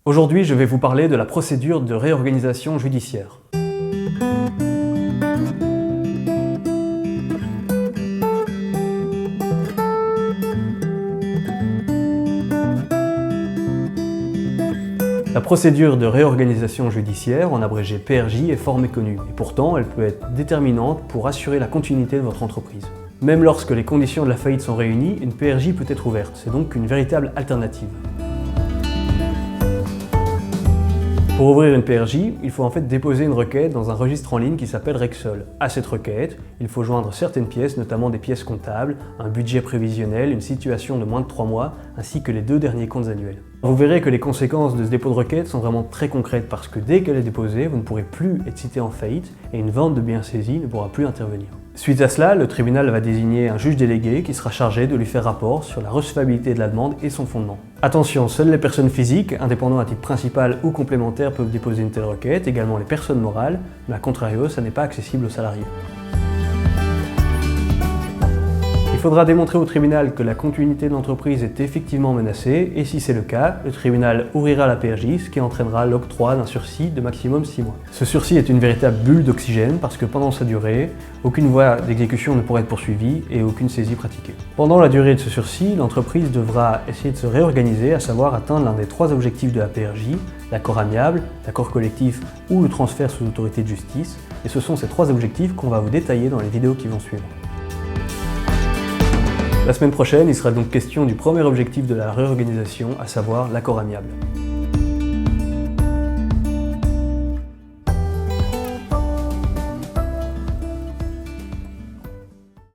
Aujourd'hui, je vais vous parler de la procédure de réorganisation judiciaire. La procédure de réorganisation judiciaire, en abrégé PRJ, est fort méconnue, et pourtant elle peut être déterminante pour assurer la continuité de votre entreprise. Même lorsque les conditions de la faillite sont réunies, une PRJ peut être ouverte, c'est donc une véritable alternative. Pour ouvrir une PRJ, il faut en fait déposer une requête dans un registre en ligne qui s'appelle Rexol. À cette requête, il faut joindre certaines pièces, notamment des pièces comptables, un budget prévisionnel, une situation de moins de 3 mois, ainsi que les 2 derniers comptes annuels. Vous verrez que les conséquences de ce dépôt de requête sont vraiment très concrètes parce que dès qu'elle est déposée, vous ne pourrez plus être cité en faillite et une vente de biens saisis ne pourra plus intervenir. Suite à cela, le tribunal va désigner un juge délégué qui sera chargé de lui faire rapport sur la recevabilité de la demande et son fondement. Attention, seules les personnes physiques, indépendantes à titre principal ou complémentaire, peuvent déposer une telle requête, également les personnes morales, mais à contrario, ça n'est pas accessible aux salariés. Il faudra démontrer au tribunal que la continuité de l'entreprise est effectivement menacée et si c'est le cas, le tribunal ouvrira la PRJ, ce qui entraînera l'octroi d'un sursis de maximum 6 mois. Ce sursis est une véritable bulle d'oxygène parce que pendant sa durée, aucune voie d'exécution ne pourra être poursuivie et aucune saisie pratiquée. Pendant la durée de ce sursis, l'entreprise devra essayer de se réorganiser, à savoir atteindre l'un des 3 objectifs de la PRJ, l'accord amiable, l'accord collectif ou le transfert sous autorité de justice, et ce sont ces 3 objectifs qu'on va vous détailler dans les vidéos qui vont suivre. La semaine prochaine, il sera donc question du premier objectif de la réorganisation, à savoir l'accord amiable.